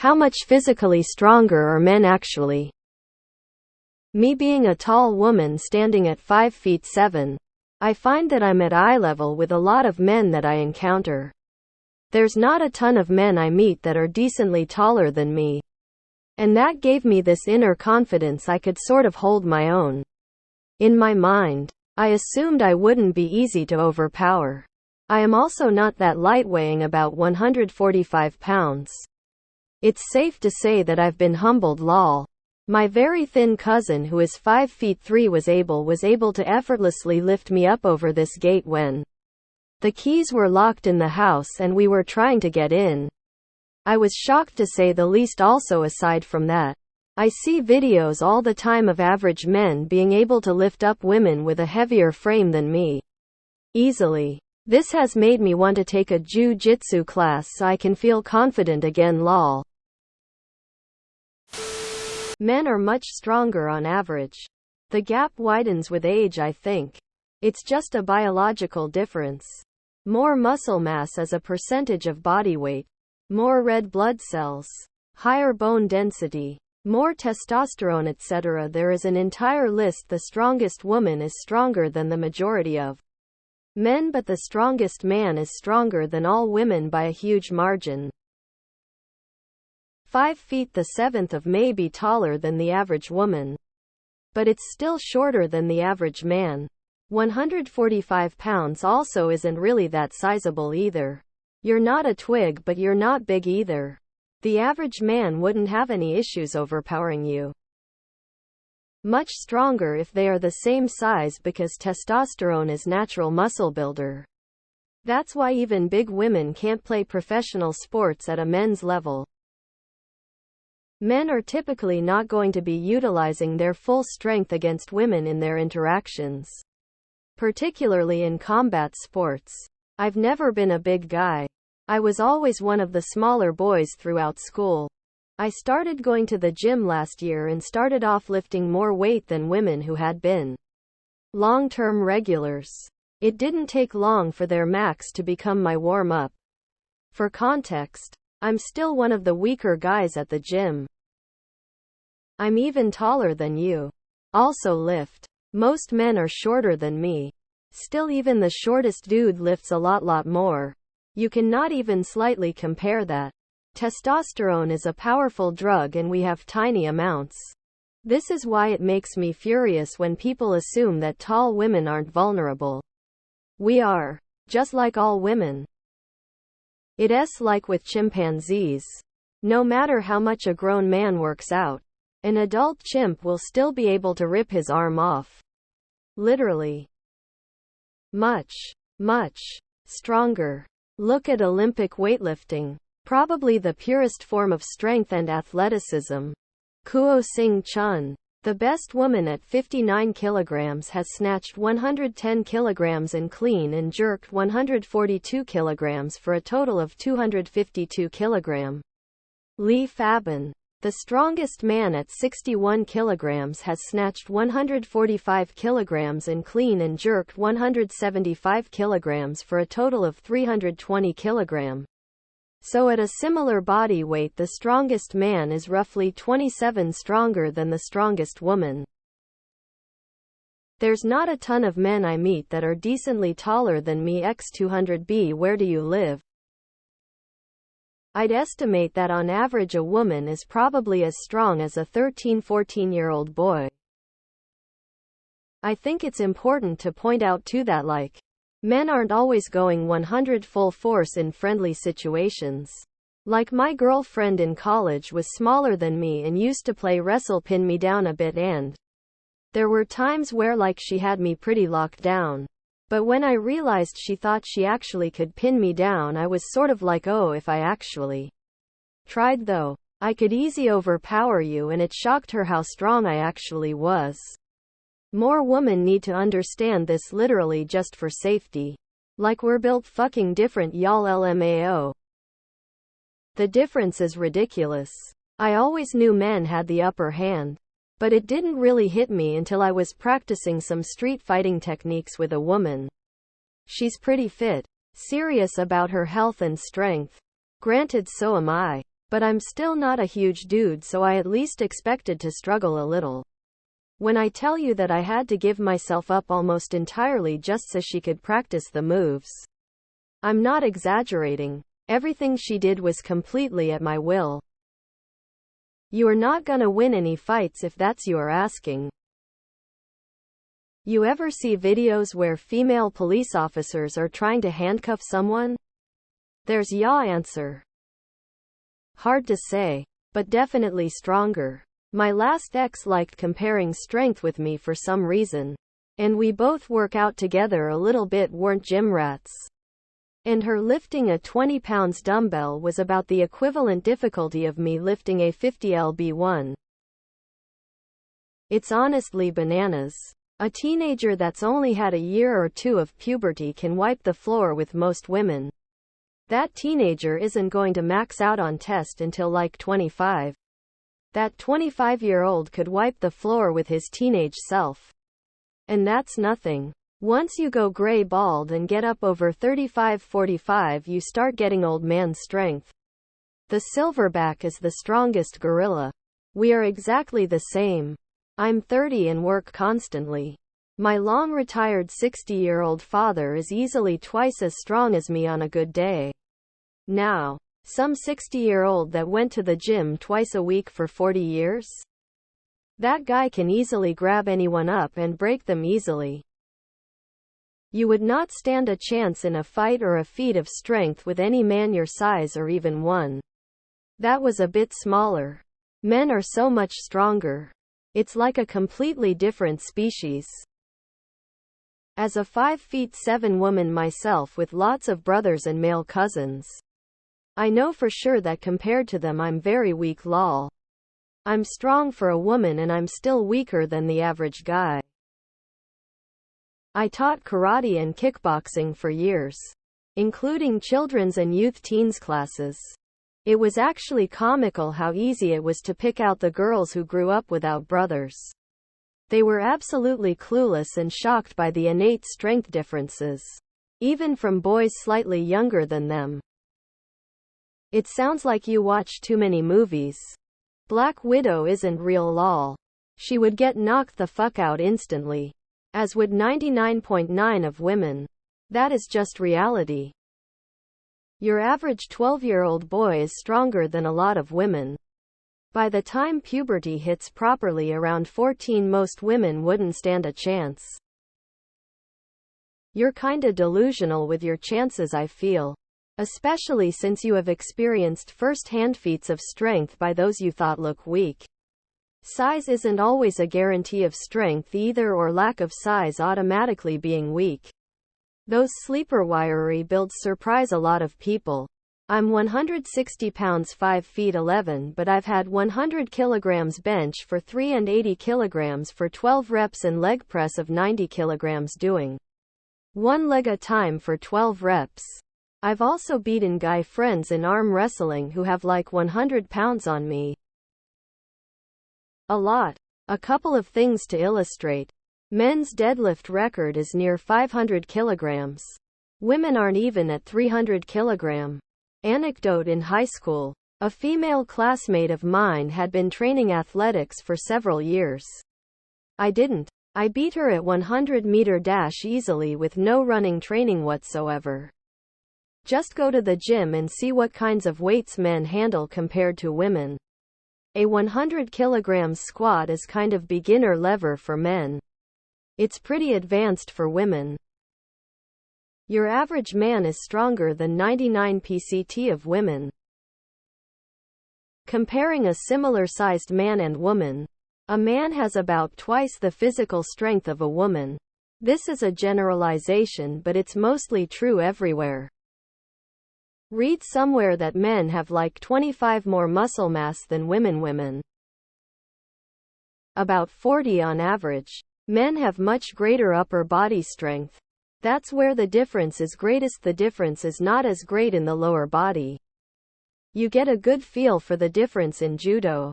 How much physically stronger are men actually? Me being a tall woman standing at 5 feet 7, I find that I'm at eye level with a lot of men that I encounter. There's not a ton of men I meet that are decently taller than me. And that gave me this inner confidence I could sort of hold my own. In my mind, I assumed I wouldn't be easy to overpower. I am also not that light, weighing about 145 pounds. It's safe to say that I've been humbled, lol. My very thin cousin who is 5 feet 3 was able to effortlessly lift me up over this gate when the keys were locked in the house and we were trying to get in. I was shocked to say the least. Also, aside from that, I see videos all the time of average men being able to lift up women with a heavier frame than me easily. This has made me want to take a jiu-jitsu class so I can feel confident again, lol. Men are much stronger on average. The gap widens with age, I think. It's just a biological difference. More muscle mass as a percentage of body weight. More red blood cells. Higher bone density. More testosterone, etc. There is an entire list. The strongest woman is stronger than the majority of men, but the strongest man is stronger than all women by a huge margin. 5 feet the 7th of may be taller than the average woman, but it's still shorter than the average man. 145 pounds also isn't really that sizable either. You're not a twig, but you're not big either. The average man wouldn't have any issues overpowering you. Much stronger if they are the same size, because testosterone is natural muscle builder. That's why even big women can't play professional sports at a men's level. Men are typically not going to be utilizing their full strength against women in their interactions, particularly in combat sports. I've never been a big guy. I was always one of the smaller boys throughout school. I started going to the gym last year and started off lifting more weight than women who had been long-term regulars. It didn't take long for their max to become my warm-up. For context, I'm still one of the weaker guys at the gym. I'm even taller than you. Also lift. Most men are shorter than me. Still, even the shortest dude lifts a lot more. You cannot even slightly compare that. Testosterone is a powerful drug and we have tiny amounts. This is why it makes me furious when people assume that tall women aren't vulnerable. We are. Just like all women. It's like with chimpanzees. No matter how much a grown man works out, an adult chimp will still be able to rip his arm off. Literally. Much stronger. Look at Olympic weightlifting. Probably the purest form of strength and athleticism. Kuo Sing Chun, the best woman at 59 kilograms, has snatched 110 kilograms and clean and jerked 142 kilograms for a total of 252 kilograms. Li Fabin, the strongest man at 61 kilograms, has snatched 145 kilograms and clean and jerked 175 kilograms for a total of 320 kilograms. So at a similar body weight, the strongest man is roughly 27 stronger than the strongest woman. There's not a ton of men I meet that are decently taller than me. X200B. Where do you live? I'd estimate that on average a woman is probably as strong as a 13-14-year-old boy. I think it's important to point out too that men aren't always going 100 full force in friendly situations. Like my girlfriend in college was smaller than me and used to play wrestle, pin me down a bit, and there were times where she had me pretty locked down. But when I realized she thought she actually could pin me down, I was sort of like, oh, if I actually tried though, I could easy overpower you, and it shocked her how strong I actually was. More women need to understand this, literally just for safety. We're built fucking different, y'all. LMAO. The difference is ridiculous. I always knew men had the upper hand, but it didn't really hit me until I was practicing some street fighting techniques with a woman. She's pretty fit, serious about her health and strength. Granted, so am I. But I'm still not a huge dude, so I at least expected to struggle a little. When I tell you that I had to give myself up almost entirely just so she could practice the moves, I'm not exaggerating. Everything she did was completely at my will. You are not gonna win any fights if that's you are asking. You ever see videos where female police officers are trying to handcuff someone? There's your answer. Hard to say, but definitely stronger. My last ex liked comparing strength with me for some reason. And we both work out together a little bit, weren't gym rats. And her lifting a 20 pounds dumbbell was about the equivalent difficulty of me lifting a 50 lb1. It's honestly bananas. A teenager that's only had a year or two of puberty can wipe the floor with most women. That teenager isn't going to max out on test until like 25. That 25-year-old could wipe the floor with his teenage self. And that's nothing. Once you go gray bald and get up over 35-45, you start getting old man strength. The silverback is the strongest gorilla. We are exactly the same. I'm 30 and work constantly. My long-retired 60-year-old father is easily twice as strong as me on a good day. Now, some 60-year-old that went to the gym twice a week for 40 years? That guy can easily grab anyone up and break them easily. You would not stand a chance in a fight or a feat of strength with any man your size or even one that was a bit smaller. Men are so much stronger. It's like a completely different species. As a 5'7" woman myself with lots of brothers and male cousins, I know for sure that compared to them I'm very weak, lol. I'm strong for a woman and I'm still weaker than the average guy. I taught karate and kickboxing for years, including children's and youth teens classes. It was actually comical how easy it was to pick out the girls who grew up without brothers. They were absolutely clueless and shocked by the innate strength differences, even from boys slightly younger than them. It sounds like you watch too many movies. Black Widow isn't real, lol. She would get knocked the fuck out instantly. As would 99.9% of women. That is just reality. Your average 12-year-old boy is stronger than a lot of women. By the time puberty hits properly around 14, most women wouldn't stand a chance. You're kinda delusional with your chances, I feel. Especially since you have experienced first-hand feats of strength by those you thought look weak. Size isn't always a guarantee of strength either, or lack of size automatically being weak. Those sleeper wiry builds surprise a lot of people. I'm 160 pounds 5'11", but I've had 100 kilograms bench for 3 and 80 kilograms for 12 reps and leg press of 90 kilograms doing one leg a time for 12 reps. I've also beaten guy friends in arm wrestling who have like 100 pounds on me. A lot. A couple of things to illustrate. Men's deadlift record is near 500 kilograms. Women aren't even at 300 kilogram. Anecdote: in high school, a female classmate of mine had been training athletics for several years. I didn't. I beat her at 100-meter dash easily with no running training whatsoever. Just go to the gym and see what kinds of weights men handle compared to women. A 100 kilograms squat is kind of beginner lever for men. It's pretty advanced for women. Your average man is stronger than 99% of women. Comparing a similar-sized man and woman, a man has about twice the physical strength of a woman. This is a generalization, but it's mostly true everywhere. Read somewhere that men have like 25 more muscle mass than women. About 40 on average. Men have much greater upper body strength. That's where the difference is greatest. The difference is not as great in the lower body. You get a good feel for the difference in judo.